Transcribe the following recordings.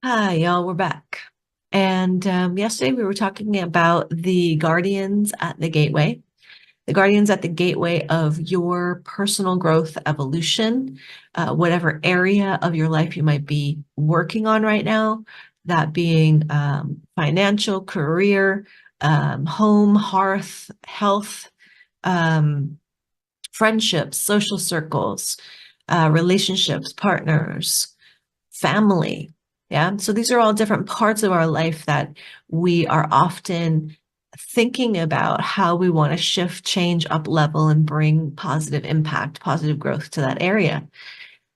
Hi, y'all, we're back. And yesterday we were talking about the guardians at the gateway, the guardians at the gateway of your personal growth evolution, whatever area of your life you might be working on right now, that being financial, career, home, hearth, health, um, friendships, social circles, relationships, partners, family. Yeah. So these are all different parts of our life that we are often thinking about how we want to shift, change, up level, and bring positive impact, positive growth to that area.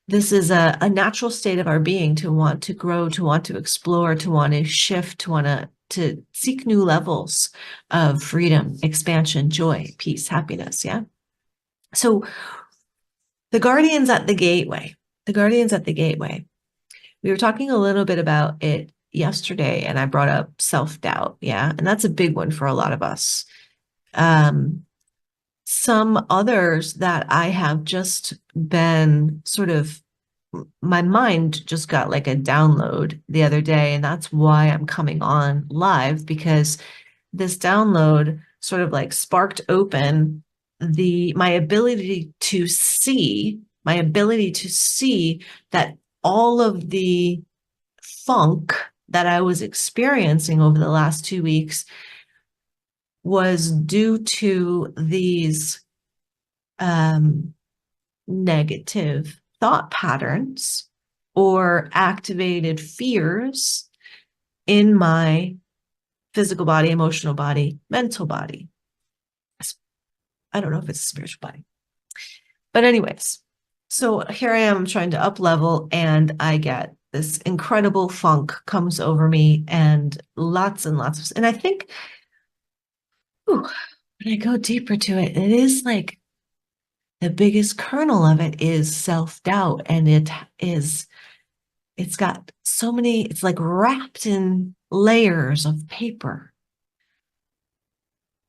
This is a natural state of our being to want to grow, to want to explore, to want to shift, to seek new levels of freedom, expansion, joy, peace, happiness. Yeah. So the guardians at the gateway, the guardians at the gateway. We were talking a little bit about it yesterday, and I brought up self-doubt. Yeah. And that's a big one for a lot of us. Um, some others that I have just been sort of, my mind just got like a download the other day, and that's why I'm coming on live, because this download sort of like sparked open my ability to see, that all of the funk that I was experiencing over the last 2 weeks was due to these negative thought patterns or activated fears in my physical body, emotional body, mental body. I don't know if it's a spiritual body. But anyways, so here I am trying to up level, and I get this incredible funk comes over me, and lots and I think, ooh, when I go deeper to it, it is like the biggest kernel of it is self-doubt. And it's got so many, it's like wrapped in layers of paper,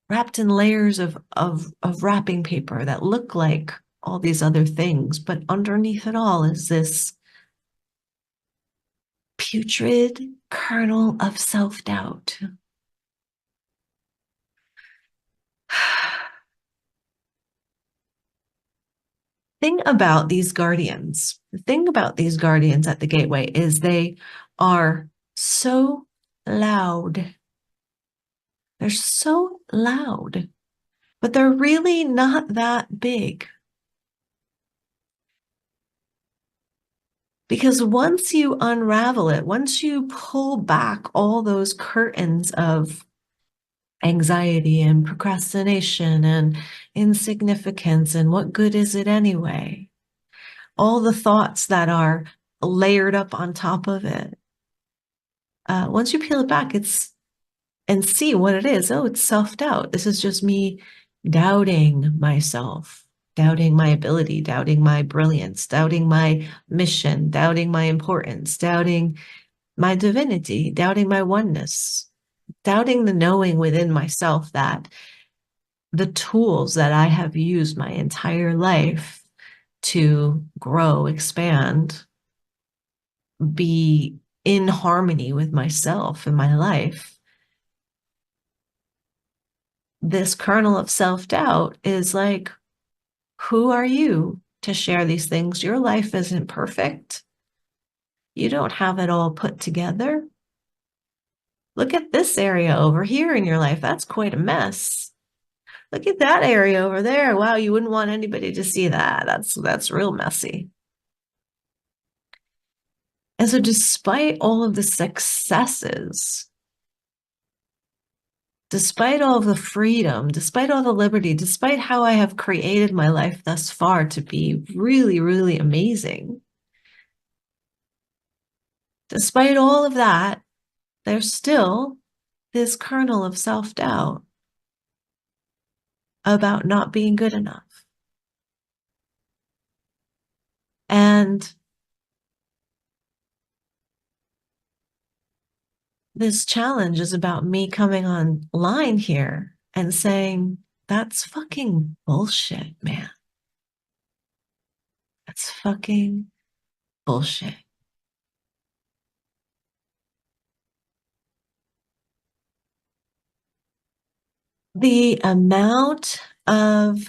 wrapped in layers of wrapping paper that look like all these other things. But underneath it all is this putrid kernel of self-doubt. The thing about these guardians at the gateway is they are so loud. They're so loud, but they're really not that big. Because once you unravel it, once you pull back all those curtains of anxiety and procrastination and insignificance and what good is it anyway, all the thoughts that are layered up on top of it, once you peel it back, and see what it is. Oh, it's self-doubt. This is just me doubting myself, doubting my ability, doubting my brilliance, doubting my mission, doubting my importance, doubting my divinity, doubting my oneness, doubting the knowing within myself that the tools that I have used my entire life to grow, expand, be in harmony with myself and my life, this kernel of self-doubt is like, who are you to share these things? Your life isn't perfect. You don't have it all put together. Look at this area over here in your life. That's quite a mess. Look at that area over there. Wow, you wouldn't want anybody to see that. That's real messy. And so despite all of the successes, despite all the freedom, despite all the liberty, despite how I have created my life thus far to be really, really amazing, despite all of that, there's still this kernel of self-doubt about not being good enough. And this challenge is about me coming online here and saying, that's fucking bullshit, man. That's fucking bullshit. The amount of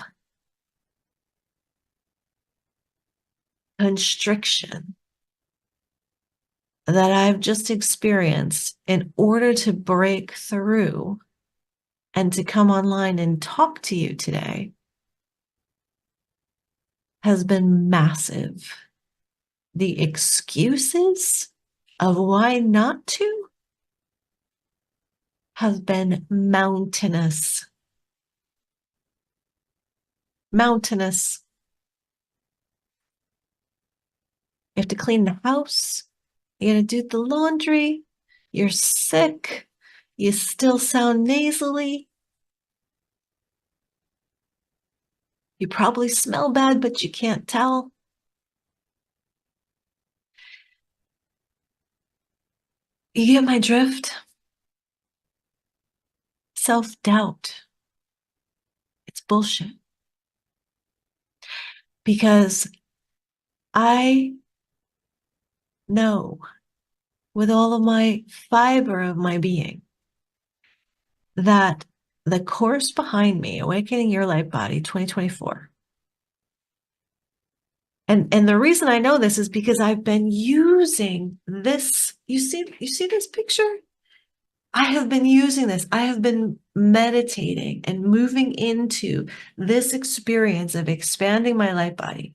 constriction that I've just experienced in order to break through and to come online and talk to you today has been massive. The excuses of why not to have been mountainous. Mountainous. You have to clean the house. You got to do the laundry. You're sick. You still sound nasally. You probably smell bad, but you can't tell. You get my drift? Self-doubt. It's bullshit. Because I know with all of my fiber of my being that the course behind me, Awakening Your Lightbody 2024, and the reason I know this is because I've been using this. You see this picture? I have been using this. I have been meditating and moving into this experience of expanding my light body.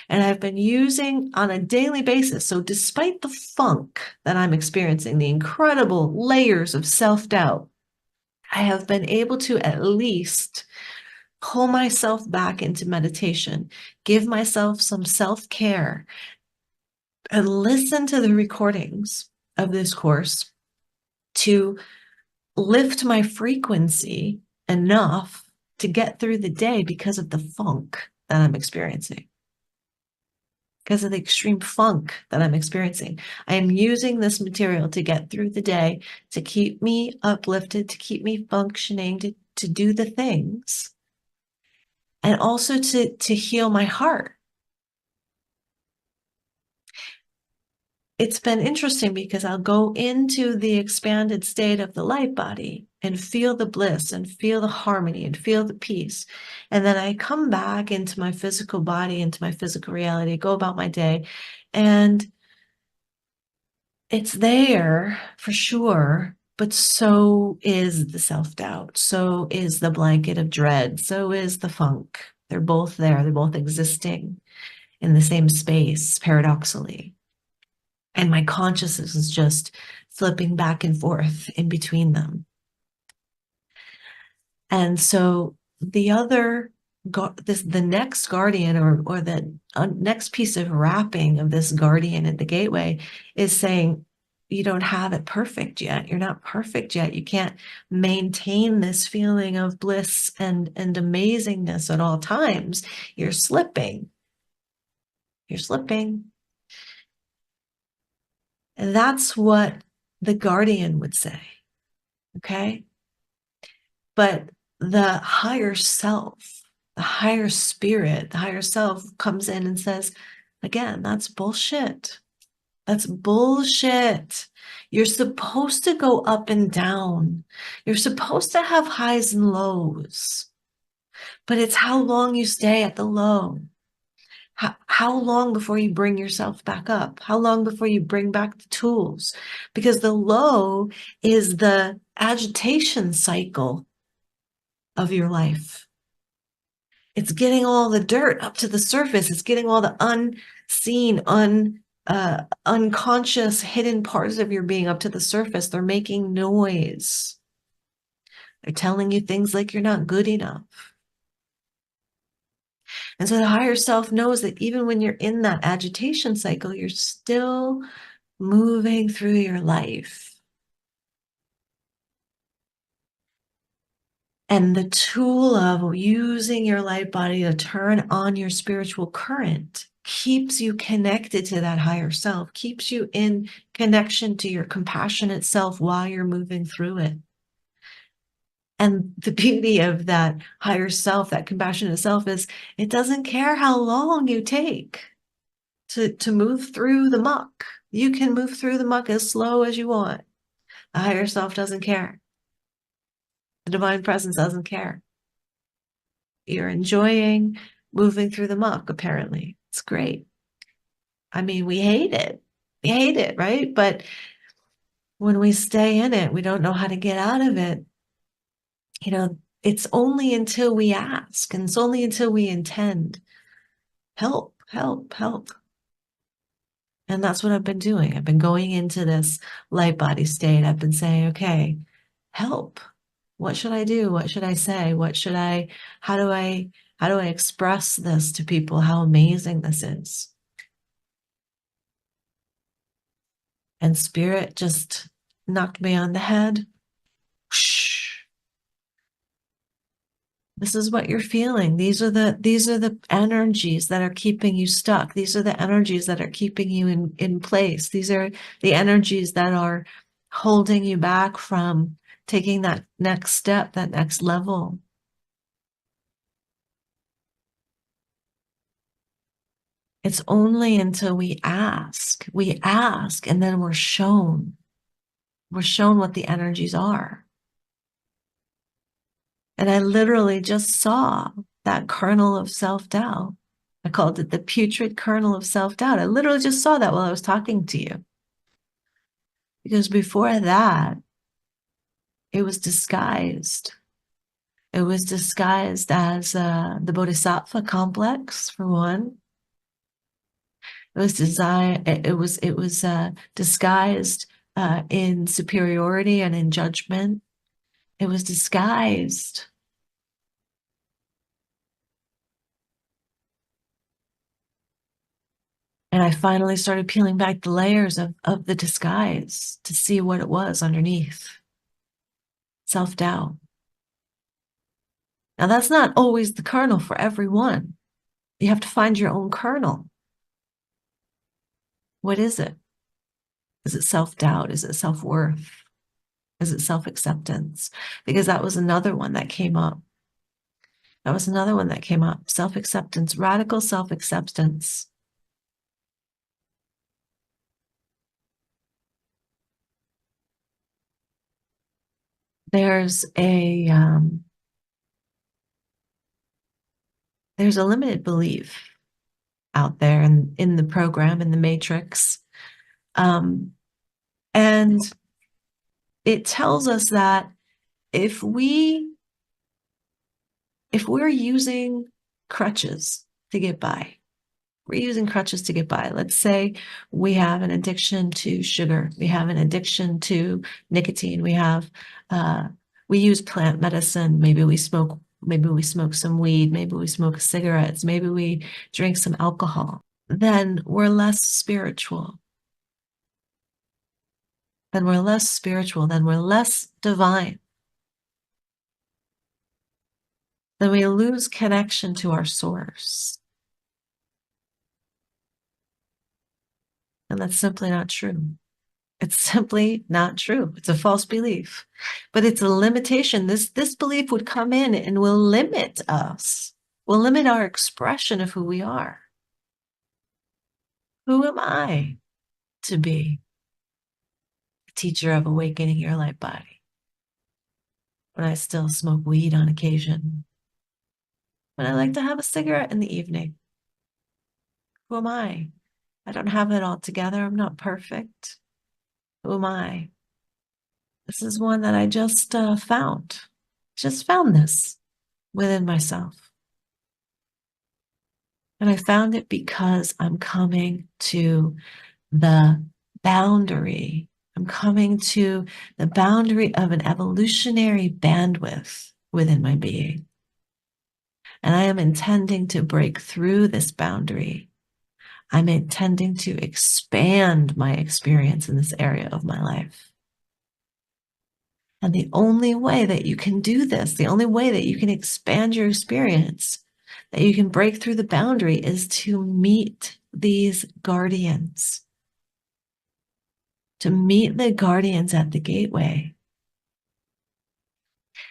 And I've been using on a daily basis. So despite the funk that I'm experiencing, the incredible layers of self-doubt, I have been able to at least pull myself back into meditation, give myself some self-care, and listen to the recordings of this course to lift my frequency enough to get through the day because of the funk that I'm experiencing, because of the extreme funk that I'm experiencing. I am using this material to get through the day, to keep me uplifted, to keep me functioning, to do the things, and also to heal my heart. It's been interesting because I'll go into the expanded state of the light body and feel the bliss and feel the harmony and feel the peace. And then I come back into my physical body, into my physical reality, go about my day. And it's there for sure, but so is the self-doubt. So is the blanket of dread. So is the funk. They're both there. They're both existing in the same space, paradoxically. And my consciousness is just flipping back and forth in between them. And so the next guardian or the next piece of wrapping of this guardian at the gateway is saying, you don't have it perfect yet. You're not perfect yet. You can't maintain this feeling of bliss and amazingness at all times. You're slipping. You're slipping. And that's what the guardian would say, okay? But the higher self, the higher spirit, the higher self comes in and says, again, that's bullshit. That's bullshit. You're supposed to go up and down. You're supposed to have highs and lows. But it's how long you stay at the low. How long before you bring yourself back up? How long before you bring back the tools? Because the low is the agitation cycle of your life. It's getting all the dirt up to the surface. It's getting all the unseen, unconscious, hidden parts of your being up to the surface. They're making noise. They're telling you things like you're not good enough. And so the higher self knows that even when you're in that agitation cycle, you're still moving through your life. And the tool of using your light body to turn on your spiritual current keeps you connected to that higher self, keeps you in connection to your compassionate self while you're moving through it. And the beauty of that higher self, that compassionate self, is it doesn't care how long you take to move through the muck. You can move through the muck as slow as you want. The higher self doesn't care. The divine presence doesn't care. You're enjoying moving through the muck, apparently. It's great. I mean, we hate it. We hate it, right? But when we stay in it, we don't know how to get out of it. It's only until we ask, and it's only until we intend, help, help, help. And that's what I've been doing. I've been going into this light body state. I've been saying, okay, help. What should I do? What should I say? How do I express this to people? How amazing this is. And spirit just knocked me on the head. Whoosh. This is what you're feeling. These are the energies that are keeping you stuck. These are the energies that are keeping you in place. These are the energies that are holding you back from taking that next step, that next level. It's only until we ask, and then we're shown what the energies are. And I literally just saw that kernel of self-doubt. I called it the putrid kernel of self-doubt. I literally just saw that while I was talking to you. Because before that, it was disguised. It was disguised as the Bodhisattva complex, for one. It was disguised in superiority and in judgment. It was disguised. And I finally started peeling back the layers of the disguise to see what it was underneath. Self-doubt. Now, that's not always the kernel for everyone. You have to find your own kernel. What is it? Is it self-doubt? Is it self-worth? Is it self-acceptance? Because that was another one that came up. Self-acceptance, radical self-acceptance. There's a limited belief out there in the program, in the matrix. And it tells us that if we're using crutches to get by, Let's say we have an addiction to sugar. We have an addiction to nicotine. We use plant medicine. Maybe we smoke some weed. Maybe we smoke cigarettes. Maybe we drink some alcohol. Then we're less spiritual. Then we're less divine. Then we lose connection to our source. And that's simply not true. It's simply not true. It's a false belief, but it's a limitation. This belief would come in and will limit us, will limit our expression of who we are. Who am I to be a teacher of awakening your light body when I still smoke weed on occasion, when I like to have a cigarette in the evening? Who am I? I don't have it all together. I'm not perfect. Who am I? This is one that I just found. Just found this within myself. And I found it because I'm coming to the boundary. I'm coming to the boundary of an evolutionary bandwidth within my being. And I am intending to break through this boundary. I'm intending to expand my experience in this area of my life. And the only way that you can do this, the only way that you can expand your experience, that you can break through the boundary, is to meet these guardians. To meet the guardians at the gateway.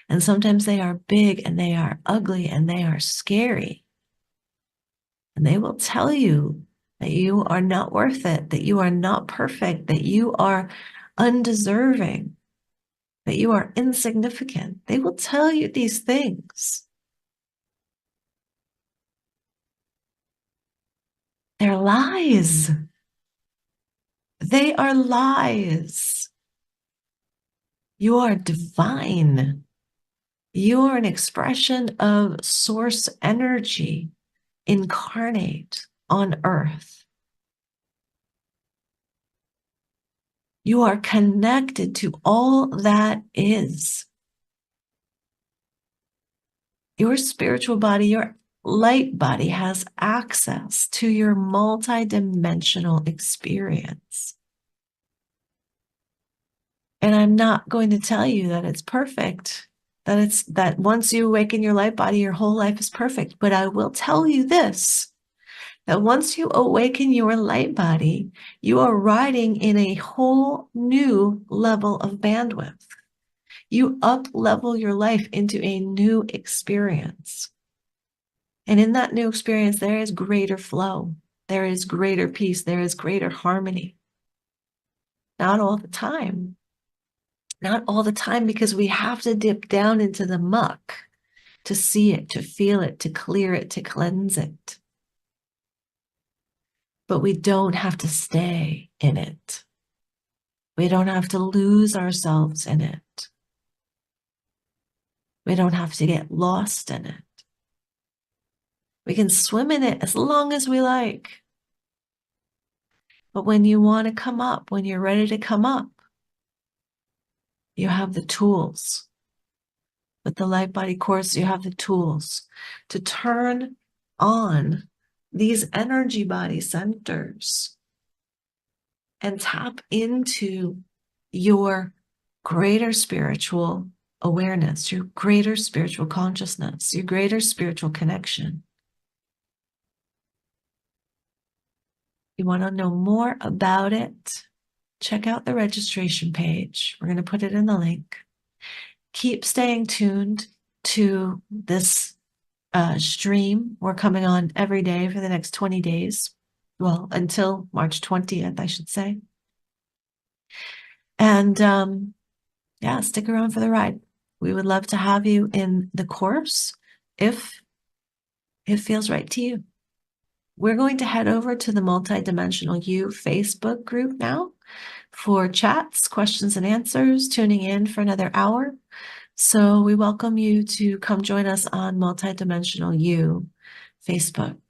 And sometimes they are big and they are ugly and they are scary. And they will tell you that you are not worth it, that you are not perfect, that you are undeserving. that you are insignificant. They will tell you these things. They're lies. They are lies. You are divine. You are an expression of source energy incarnate on earth. You are connected to all that is. Your spiritual body, your light body has access to your multidimensional experience. And I'm not going to tell you that it's perfect, that once you awaken your light body, your whole life is perfect. But I will tell you this, that once you awaken your light body, you are riding in a whole new level of bandwidth. You up level your life into a new experience. And in that new experience, there is greater flow. There is greater peace. There is greater harmony. Not all the time. Not all the time, because we have to dip down into the muck to see it, to feel it, to clear it, to cleanse it. But we don't have to stay in it. We don't have to lose ourselves in it. We don't have to get lost in it. We can swim in it as long as we like. But when you want to come up, when you're ready to come up, you have the tools. With the Light Body course, you have the tools to turn on these energy body centers and tap into your greater spiritual awareness, your greater spiritual consciousness, your greater spiritual connection. You want to know more about it? Check out the registration page. We're going to put it in the link. Keep staying tuned to this stream. We're coming on every day for the next 20 days. Well, until March 20th, I should say. And yeah, stick around for the ride. We would love to have you in the course if it feels right to you. We're going to head over to the Multidimensional You Facebook group now for chats, questions and answers, tuning in for another hour. So we welcome you to come join us on Multidimensional You Facebook.